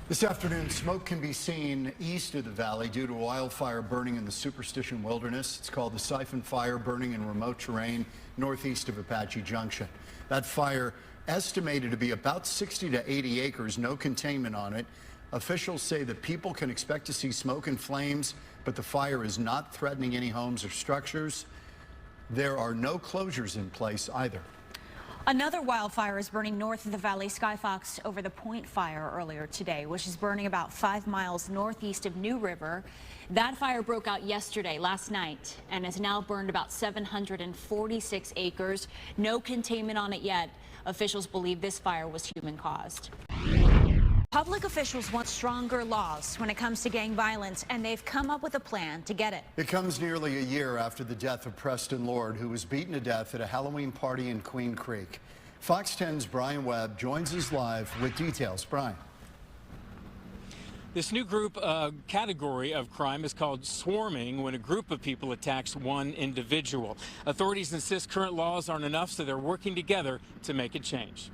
This afternoon, smoke can be seen east of the valley due to a wildfire burning in the Superstition Wilderness. It's called the Siphon Fire, burning in remote terrain northeast of Apache Junction. That fire, estimated to be about 60 to 80 acres, no containment on it. Officials say that people can expect to see smoke and flames, but the fire is not threatening any homes or structures. There are no closures in place either. Another wildfire is burning north of the valley. Skyfox over the Point Fire earlier today, which is burning about 5 miles northeast of New River. That fire broke out last night, and has now burned about 746 acres. No containment on it yet. Officials believe this fire was human-caused. Public officials want stronger laws when it comes to gang violence, and they've come up with a plan to get it. It comes nearly a year after the death of Preston Lord, who was beaten to death at a Halloween party in Queen Creek. Fox 10's Brian Webb joins us live with details. Brian. This new group category of crime is called swarming, when a group of people attacks one individual. Authorities insist current laws aren't enough, so they're working together to make it change.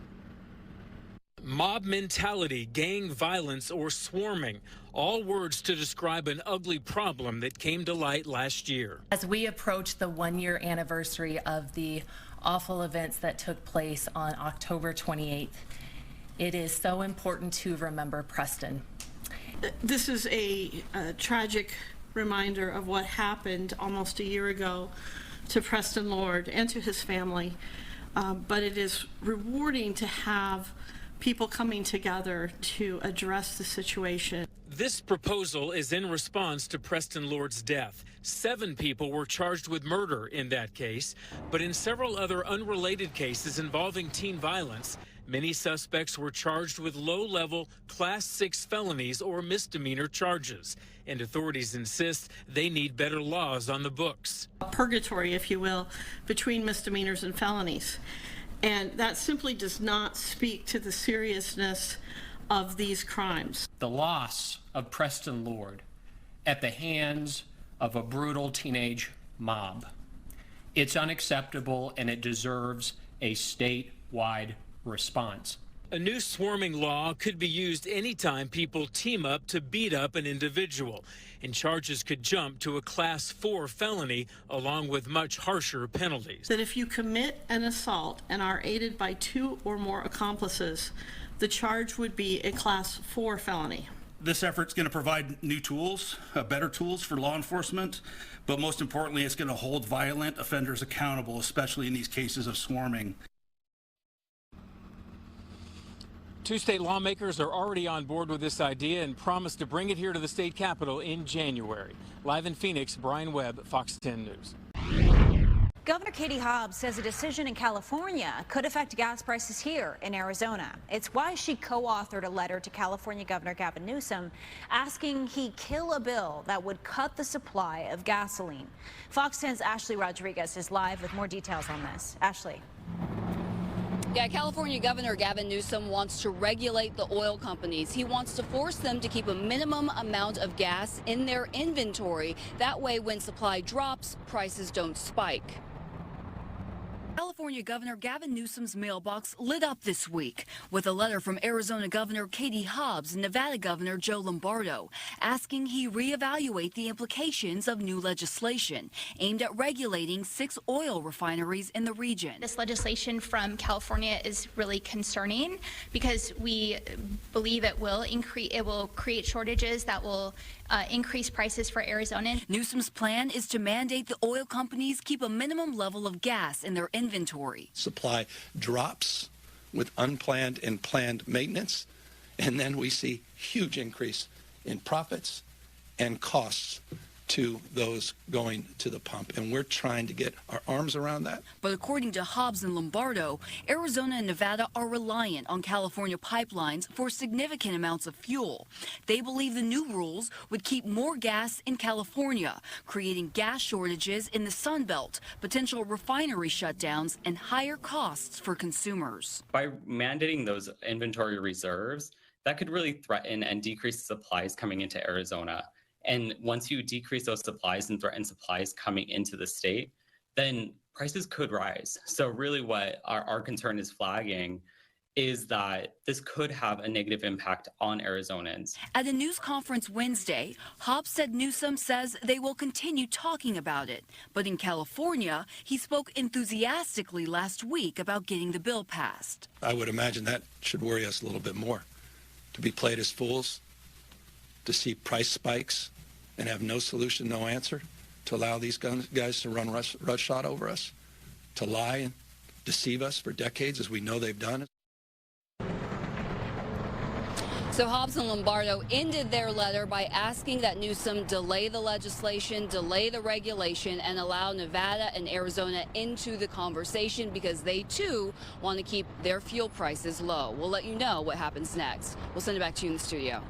Mob mentality, gang violence, or swarming, all words to describe an ugly problem that came to light last year. As we approach the 1-year anniversary of the awful events that took place on October 28th, it is so important to remember Preston. This is a tragic reminder of what happened almost a year ago to Preston Lord and to his family, but it is rewarding to have people coming together to address the situation. This proposal is in response to Preston Lord's death. 7 people were charged with murder in that case, but in several other unrelated cases involving teen violence, many suspects were charged with low-level Class 6 felonies or misdemeanor charges, and authorities insist they need better laws on the books. A purgatory, if you will, between misdemeanors and felonies. And that simply does not speak to the seriousness of these crimes. The loss of Preston Lord at the hands of a brutal teenage mob. It's unacceptable, and it deserves a statewide response. A new swarming law could be used anytime people team up to beat up an individual, and charges could jump to a Class 4 felony along with much harsher penalties. That if you commit an assault and are aided by 2 or more accomplices, the charge would be a Class 4 felony. This effort's going to provide new tools, better tools for law enforcement, but most importantly, it's going to hold violent offenders accountable, especially in these cases of swarming. 2 state lawmakers are already on board with this idea and promise to bring it here to the state capitol in January. Live in Phoenix, Brian Webb, Fox 10 News. Governor Katie Hobbs says a decision in California could affect gas prices here in Arizona. It's why she co-authored a letter to California Governor Gavin Newsom asking he kill a bill that would cut the supply of gasoline. Fox 10's Ashley Rodriguez is live with more details on this. Ashley. Yeah, California Governor Gavin Newsom wants to regulate the oil companies. He wants to force them to keep a minimum amount of gas in their inventory. That way, when supply drops, prices don't spike. California Governor Gavin Newsom's mailbox lit up this week with a letter from Arizona Governor Katie Hobbs and Nevada Governor Joe Lombardo asking he reevaluate the implications of new legislation aimed at regulating 6 oil refineries in the region. This legislation from California is really concerning because we believe it will create shortages that will increase prices for Arizona. Newsom's plan is to mandate the oil companies keep a minimum level of gas in their inventory. Supply drops with unplanned and planned maintenance, and then we see huge increase in profits and costs to those going to the pump, and we're trying to get our arms around that. But according to Hobbs and Lombardo, Arizona and Nevada are reliant on California pipelines for significant amounts of fuel. They believe the new rules would keep more gas in California, creating gas shortages in the Sun Belt, potential refinery shutdowns, and higher costs for consumers. By mandating those inventory reserves, that could really threaten and decrease supplies coming into Arizona. And once you decrease those supplies and threaten supplies coming into the state, then prices could rise. So really what our concern is flagging is that this could have a negative impact on Arizonans. At a news conference Wednesday, Hobbs said Newsom says they will continue talking about it. But in California, he spoke enthusiastically last week about getting the bill passed. I would imagine that should worry us a little bit more. To be played as fools, to see price spikes and have no solution, no answer, to allow these guys to run roughshod over us, to lie and deceive us for decades as we know they've done. So Hobbs and Lombardo ended their letter by asking that Newsom delay the legislation, delay the regulation, and allow Nevada and Arizona into the conversation because they, too, want to keep their fuel prices low. We'll let you know what happens next. We'll send it back to you in the studio.